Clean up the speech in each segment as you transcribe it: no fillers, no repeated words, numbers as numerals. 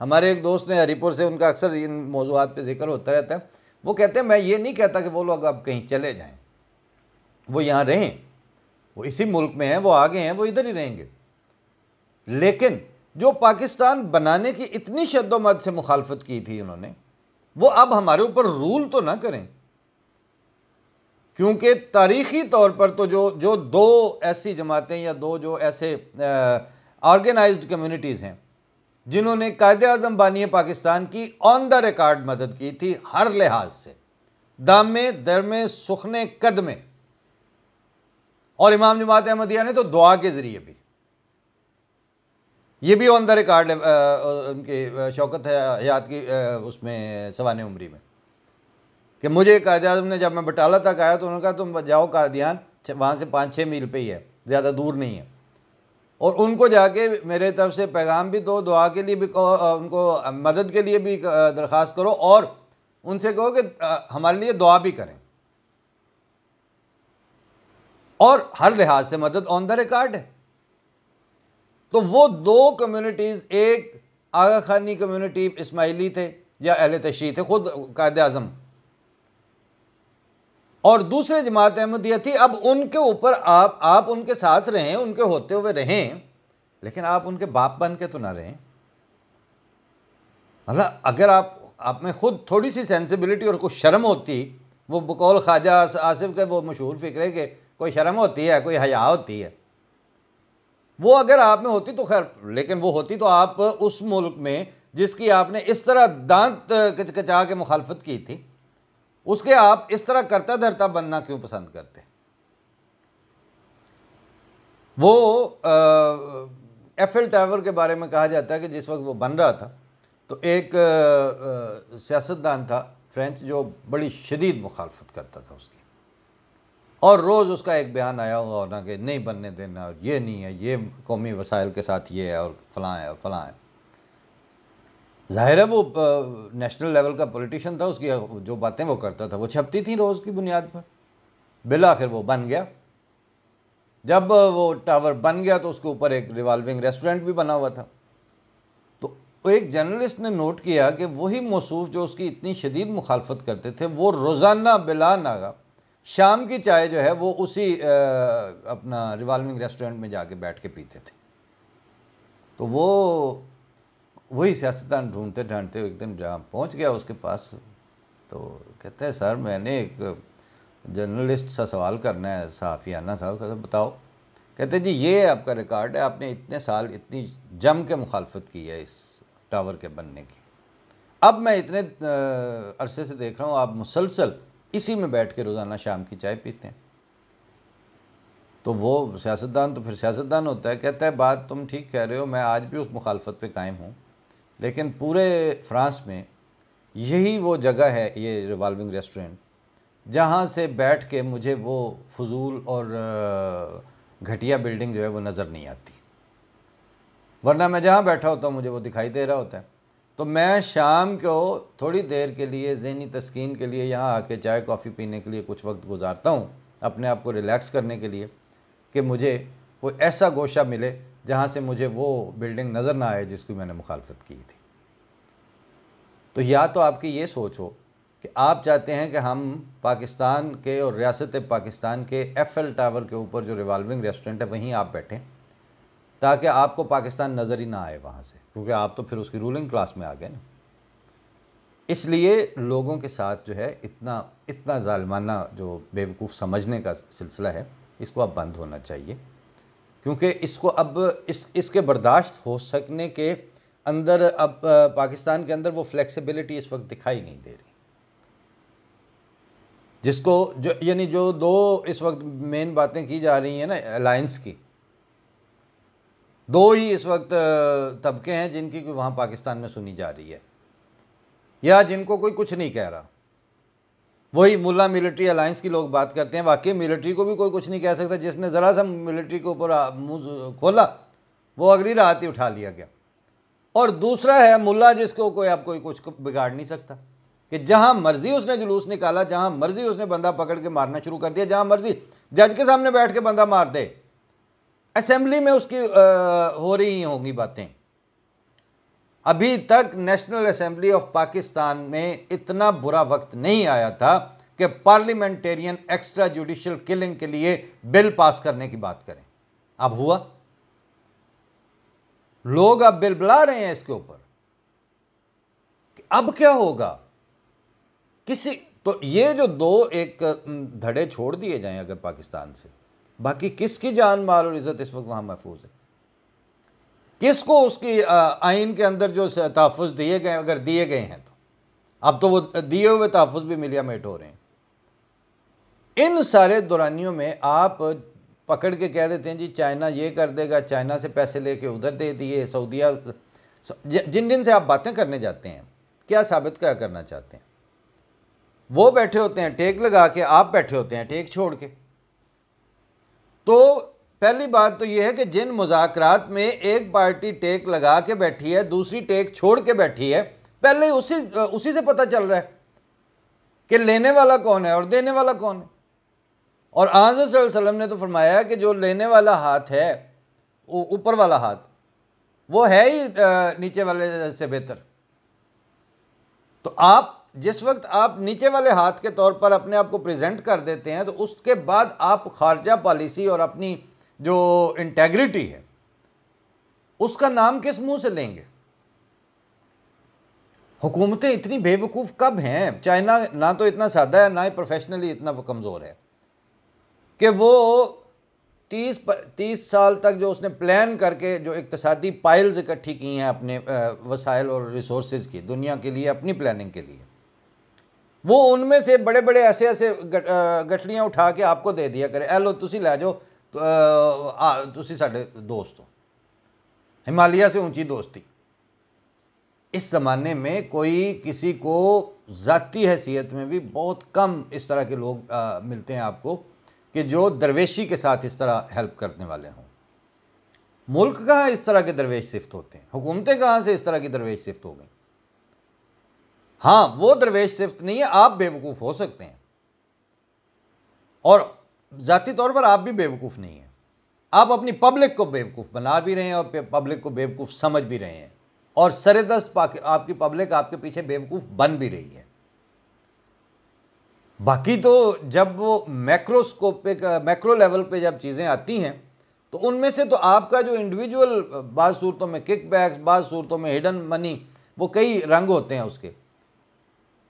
हमारे एक दोस्त ने हरिपुर से, उनका अक्सर इन मौज़ूआत पे जिक्र होता रहता है। वो कहते हैं मैं ये नहीं कहता कि वो लोग अब कहीं चले जाएं, वो यहाँ रहें, वो इसी मुल्क में हैं, वो आगे हैं, वो इधर ही रहेंगे। लेकिन जो पाकिस्तान बनाने की इतनी शद्दोमद से मुखालफत की थी उन्होंने, वो अब हमारे ऊपर रूल तो ना करें। क्योंकि तारीख़ी तौर पर तो जो दो ऐसी जमातें या दो जो ऐसे ऑर्गेनाइज्ड कम्युनिटीज़ हैं जिन्होंने कायद-ए-आज़म बानी पाकिस्तान की ऑन द रिकॉर्ड मदद की थी, हर लिहाज से, दामे दरमे सुखने कदमे, और इमाम जमात अहमदिया ने तो दुआ के ज़रिए भी, ये भी ऑन द रिकॉर्ड उनकी शौकत हयात की उसमें सवाने उमरी में, कि मुझे कायद-ए-आज़म ने, जब मैं बटाला तक आया तो उन्होंने कहा तुम जाओ कादियान, वहाँ से 5-6 मील पे ही है, ज़्यादा दूर नहीं है, और उनको जाके मेरे तरफ से पैगाम भी दो, दुआ के लिए भी कहो, उनको मदद के लिए भी दरख्वास्त करो, और उनसे कहो कि हमारे लिए दुआ भी करें। और हर लिहाज से मदद ऑन द रिकॉर्ड है। तो वो दो कम्युनिटीज़, एक आगा खानी कम्युनिटी इस्माइली थे या अहले तशरीह थे, खुद कायद-ए-आज़म, और दूसरे जमात अहमदिया थी। अब उनके ऊपर आप उनके साथ रहें, उनके होते हुए रहें, लेकिन आप उनके बाप बन के तो ना रहें। मतलब अगर आप में खुद थोड़ी सी सेंसिबिलिटी और कुछ शर्म होती, वो बकौल ख्वाजा आसिफ के वो मशहूर फ़िक्र है कि कोई शर्म होती है, कोई हया होती है, वो अगर आप में होती तो खैर, लेकिन वो होती तो आप उस मुल्क में जिसकी आपने इस तरह दांत कचकचा के मुखालफत की थी, उसके आप इस तरह करता धरता बनना क्यों पसंद करते? वो एफएल टावर के बारे में कहा जाता है कि जिस वक्त वो बन रहा था तो एक सियासतदान था फ्रेंच जो बड़ी शदीद मुखालफत करता था उसकी, और रोज़ उसका एक बयान आया हुआ होना कि नहीं बनने देना, और ये नहीं है, ये कौमी वसाइल के साथ ये है, और फलां है और फलां है। ज़ाहिर है वो नेशनल लेवल का पॉलिटिशियन था, उसकी जो बातें वो करता था वो छपती थी रोज़ की बुनियाद पर। बिल आखिर वो बन गया। जब वो टावर बन गया तो उसके ऊपर एक रिवॉल्विंग रेस्टोरेंट भी बना हुआ था। तो एक जर्नलिस्ट ने नोट किया कि वही मौसूफ जो उसकी इतनी शदीद मुखालफत करते थे, वो रोज़ाना बिला नागा शाम की चाय जो है वो उसी अपना रिवॉल्विंग रेस्टोरेंट में जाके बैठ के पीते थे। तो वो वही सियासतदान ढूंढते ढूंढते एक दिन जहाँ पहुँच गया उसके पास, तो कहते हैं सर मैंने एक जर्नलिस्ट सा सवाल करना है, सहाफ़ियाना साहब। कहते बताओ। कहते जी ये आपका रिकॉर्ड है, आपने इतने साल इतनी जम के मुखालफत की है इस टावर के बनने की, अब मैं इतने अरसे से देख रहा हूँ आप मुसलसल इसी में बैठ के रोज़ाना शाम की चाय पीते हैं। तो वो सियासतदान तो फिर सियासतदान होता है। कहता है बात तुम ठीक कह रहे हो, मैं आज भी उस मुखालफत पे कायम हूँ, लेकिन पूरे फ्रांस में यही वो जगह है, ये रिवॉल्विंग रेस्टोरेंट, जहाँ से बैठ के मुझे वो फजूल और घटिया बिल्डिंग जो है वो नज़र नहीं आती, वरना मैं जहाँ बैठा होता हूँ मुझे वो दिखाई दे रहा होता है। तो मैं शाम को थोड़ी देर के लिए ज़हनी तस्कीन के लिए यहाँ आके चाय कॉफ़ी पीने के लिए कुछ वक्त गुजारता हूँ, अपने आप को रिलैक्स करने के लिए, कि मुझे कोई ऐसा गोशा मिले जहाँ से मुझे वो बिल्डिंग नज़र ना आए जिसकी मैंने मुखालफत की थी। तो या तो आपकी ये सोच हो कि आप चाहते हैं कि हम पाकिस्तान के और रियासत पाकिस्तान के एफएल टावर के ऊपर जो रिवॉल्विंग रेस्टोरेंट है वहीं आप बैठें, ताकि आपको पाकिस्तान नज़र ही ना आए वहाँ से, क्योंकि आप तो फिर उसकी रूलिंग क्लास में आ गए ना। इसलिए लोगों के साथ जो है इतना ज़ालिमाना जो बेवकूफ़ समझने का सिलसिला है, इसको अब बंद होना चाहिए, क्योंकि इसको अब इसके बर्दाश्त हो सकने के अंदर अब पाकिस्तान के अंदर वो फ्लेक्सिबिलिटी इस वक्त दिखाई नहीं दे रही, जिसको जो यानी जो दो इस वक्त मेन बातें की जा रही हैं ना अलायंस की, दो ही इस वक्त तबके हैं जिनकी वहाँ पाकिस्तान में सुनी जा रही है, या जिनको कोई कुछ नहीं कह रहा। वही मुल्ला मिलिट्री अलायंस की लोग बात करते हैं, वाकई मिलिट्री को भी कोई कुछ नहीं कह सकता। जिसने ज़रा सा मिलिट्री के ऊपर मुँह खोला वो अगली रात ही उठा लिया गया। और दूसरा है मुल्ला, जिसको कोई अब कोई कुछ बिगाड़ नहीं सकता, कि जहाँ मर्ज़ी उसने जुलूस निकाला, जहाँ मर्ज़ी उसने बंदा पकड़ के मारना शुरू कर दिया, जहाँ मर्ज़ी जज के सामने बैठ के बंदा मार दे, असेंबली में उसकी हो रही होंगी बातें। अभी तक नेशनल असेंबली ऑफ पाकिस्तान में इतना बुरा वक्त नहीं आया था कि पार्लियामेंटेरियन एक्स्ट्रा जुडिशियल किलिंग के लिए बिल पास करने की बात करें। अब हुआ, लोग अब बिल बुला रहे हैं इसके ऊपर कि अब क्या होगा। किसी तो ये जो दो एक धड़े छोड़ दिए जाएं अगर पाकिस्तान से, बाकी किसकी जान माल और इज्जत इस वक्त वहां महफूज है? किसको उसकी आइन के अंदर जो तहफ़्फ़ुज़ दिए गए, अगर दिए गए हैं तो अब तो वो दिए हुए तहफ़्फ़ुज़ भी मिलिया मेट हो रहे हैं। इन सारे दौरानियों में आप पकड़ के कह देते हैं जी चाइना ये कर देगा, चाइना से पैसे लेके उधर दे दिए, सऊदीया, जिन जिन से आप बातें करने जाते हैं क्या साबित क्या करना चाहते हैं? वो बैठे होते हैं टेक लगा के, आप बैठे होते हैं टेक छोड़ के। तो पहली बात तो यह है कि जिन मुज़ाकरात में एक पार्टी टेक लगा के बैठी है, दूसरी टेक छोड़ के बैठी है, पहले उसी से पता चल रहा है कि लेने वाला कौन है और देने वाला कौन है। और आज़ सल्लल्लाहु अलैहि वसल्लम ने तो फरमाया कि जो लेने वाला हाथ है, ऊपर वाला हाथ, वो है ही नीचे वाले से बेहतर। तो आप जिस वक्त आप नीचे वाले हाथ के तौर पर अपने आप को प्रेजेंट कर देते हैं, तो उसके बाद आप खारजा पॉलिसी और अपनी जो इंटेग्रिटी है उसका नाम किस मुंह से लेंगे? हुकूमतें इतनी बेवकूफ़ कब हैं? चाइना ना तो इतना सादा है, ना ही प्रोफेशनली इतना कमज़ोर है कि वो 30 साल तक जो उसने प्लान करके जो इक्तिसादी पाइल्स इकट्ठी की हैं अपने वसाइल और रिसोर्सेज की दुनिया के लिए, अपनी प्लानिंग के लिए, वो उनमें से बड़े बड़े ऐसे ऐसे गठड़ियाँ उठा के आपको दे दिया करे, ए लो तुसी लै जाओ, तुसी साडे दोस्त हो, हिमालय से ऊंची दोस्ती। इस ज़माने में कोई किसी को ज़ाती हैसियत में भी बहुत कम इस तरह के लोग मिलते हैं आपको कि जो दरवेशी के साथ इस तरह हेल्प करने वाले हों। मुल्क कहाँ इस तरह के दरवेश सिफ्त होते हैं? हुकूमतें कहाँ से इस तरह की दरवेश सिफ्त हो गई? हाँ, वो दरवेश सिफ्त नहीं है, आप बेवकूफ़ हो सकते हैं और ज़ाती तौर पर आप भी बेवकूफ़ नहीं हैं। आप अपनी पब्लिक को बेवकूफ़ बना भी रहे हैं और पब्लिक को बेवकूफ़ समझ भी रहे हैं, और सरेदस्त आपकी पब्लिक आपके पीछे बेवकूफ़ बन भी रही है। बाकी तो जब वो मैक्रोस्कोपिक मैक्रो लेवल पे जब चीज़ें आती हैं तो उनमें से तो आपका जो इंडिविजुअल, बाज़ सूरतों में किकबैक्स, बाज़ सूरतों में हिडन मनी, वो कई रंग होते हैं उसके,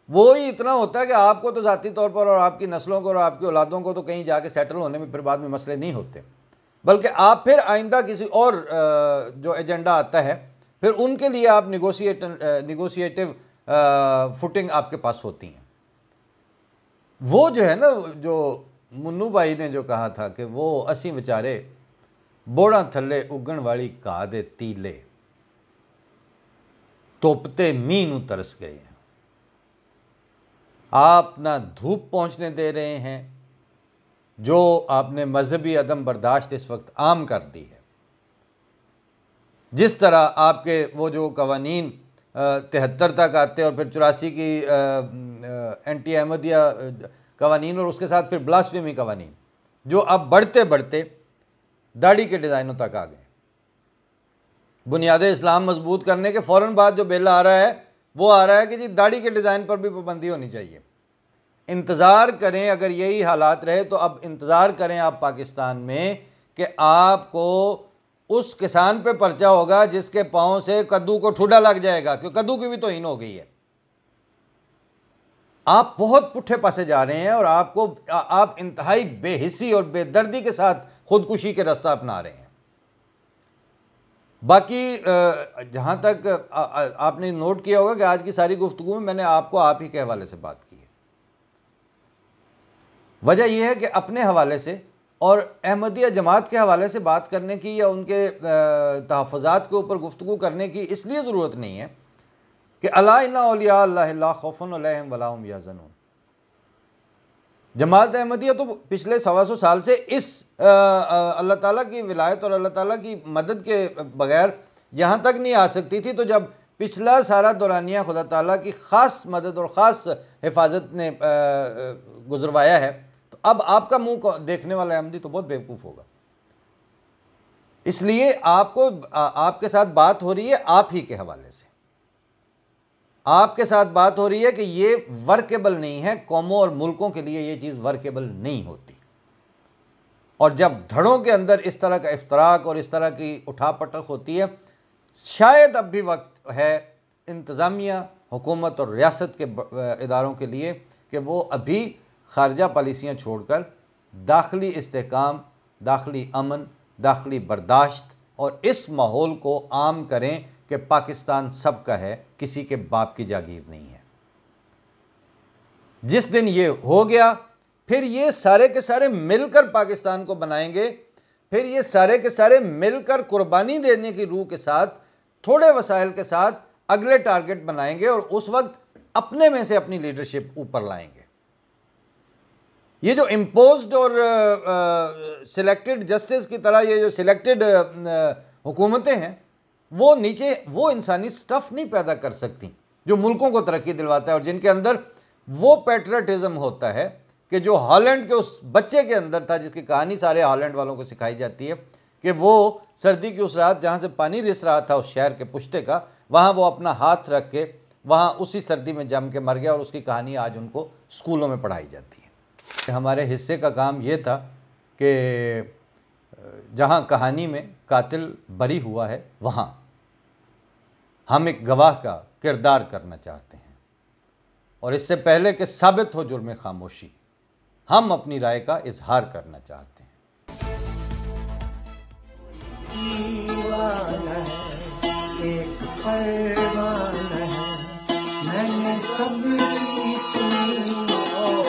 वो ही इतना होता है कि आपको तो ज़ाती तौर पर और आपकी नस्लों को और आपकी औलादों को तो कहीं जाके सेटल होने में फिर बाद में मसले नहीं होते, बल्कि आप फिर आइंदा किसी और जो एजेंडा आता है फिर उनके लिए आप निगोशिएटिव फुटिंग आपके पास होती हैं। वो जो है ना, जो मुन्नू भाई ने जो कहा था कि वो असी बेचारे बोड़ा थल्ले उगण वाली घा दे तीले, तोपते मीह नूं तरस गए हैं। आप ना धूप पहुंचने दे रहे हैं, जो आपने मजहबी अदम बर्दाश्त इस वक्त आम कर दी है। जिस तरह आपके वो जो कवानीन 73 तक आते और फिर 84 की एंटी अहमदिया कवानीन और उसके साथ फिर ब्लास्फेमी कवानीन, जो अब बढ़ते बढ़ते दाढ़ी के डिज़ाइनों तक आ गए। बुनियादे इस्लाम मजबूत करने के फ़ौरन बाद जो बिल आ रहा है वो आ रहा है कि जी दाढ़ी के डिज़ाइन पर भी पाबंदी होनी चाहिए। इंतज़ार करें, अगर यही हालात रहे तो अब इंतज़ार करें आप पाकिस्तान में कि आपको उस किसान पे पर्चा होगा जिसके पाँव से कद्दू को ठुडा लग जाएगा, क्योंकि कद्दू की भी तौहीन हो गई है। आप बहुत पुट्ठे पासे जा रहे हैं और आप इंतहाई बेहिसी और बेदर्दी के साथ खुदकुशी के रास्ता अपना रहे हैं। बाकी जहाँ तक आपने नोट किया होगा कि आज की सारी गुफ्तगू में मैंने आपको आप ही के हवाले से बात की है। वजह यह है कि अपने हवाले से और अहमदिया जमात के हवाले से बात करने की या उनके तहफ़्फ़ुज़ात के ऊपर गुफ्तगू करने की इसलिए ज़रूरत नहीं है कि अला इन्ना औलिया अल्लाह ला खौफुन अलैहिम वला हुम यहज़नून। जमात अहमदिया तो पिछले 125 साल से इस अल्लाह ताला की विलायत और अल्लाह ताला की मदद के बग़ैर यहाँ तक नहीं आ सकती थी। तो जब पिछला सारा दौरानिया खुदा ताला की ख़ास मदद और ख़ास हिफाजत ने गुजरवाया है, तो तो अब आपका मुंह देखने वाला अहमदी तो बहुत बेवकूफ़ होगा। इसलिए आपके साथ बात हो रही है आप ही के हवाले से, आपके साथ बात हो रही है कि ये वर्केबल नहीं है, कौमों और मुल्कों के लिए ये चीज़ वर्केबल नहीं होती। और जब धड़ों के अंदर इस तरह का इफ्तराक और इस तरह की उठापटक होती है, शायद अब भी वक्त है इंतज़ामिया, हुकूमत और रियासत के इदारों के लिए कि वो अभी खारजा पॉलिसियाँ छोड़कर दाखिली इस्तेहकाम, दाखिली अमन, दाखिली बर्दाश्त और इस माहौल को आम करें कि पाकिस्तान सबका है, किसी के बाप की जागीर नहीं है। जिस दिन ये हो गया, फिर ये सारे के सारे मिलकर पाकिस्तान को बनाएंगे, फिर ये सारे के सारे मिलकर कुर्बानी देने की रूह के साथ, थोड़े वसाइल के साथ अगले टारगेट बनाएंगे और उस वक्त अपने में से अपनी लीडरशिप ऊपर लाएंगे। ये जो इम्पोज्ड और सिलेक्टेड जस्टिस की तरह ये जो सिलेक्टेड हुकूमतें हैं, वो नीचे वो इंसानी स्टफ़ नहीं पैदा कर सकती जो मुल्कों को तरक्की दिलवाता है और जिनके अंदर वो पैट्रियटिज़म होता है कि जो हॉलैंड के उस बच्चे के अंदर था, जिसकी कहानी सारे हॉलैंड वालों को सिखाई जाती है कि वो सर्दी की उस रात जहाँ से पानी रिस रहा था उस शहर के पुश्ते का, वहाँ वो अपना हाथ रख के वहाँ उसी सर्दी में जम के मर गया और उसकी कहानी आज उनको स्कूलों में पढ़ाई जाती है। हमारे हिस्से का काम ये था कि जहाँ कहानी में कातिल बरी हुआ है वहाँ हम एक गवाह का किरदार करना चाहते हैं और इससे पहले कि साबित हो जुर्म खामोशी, हम अपनी राय का इजहार करना चाहते हैं। एक परवाना है, मैंने सब सुनी और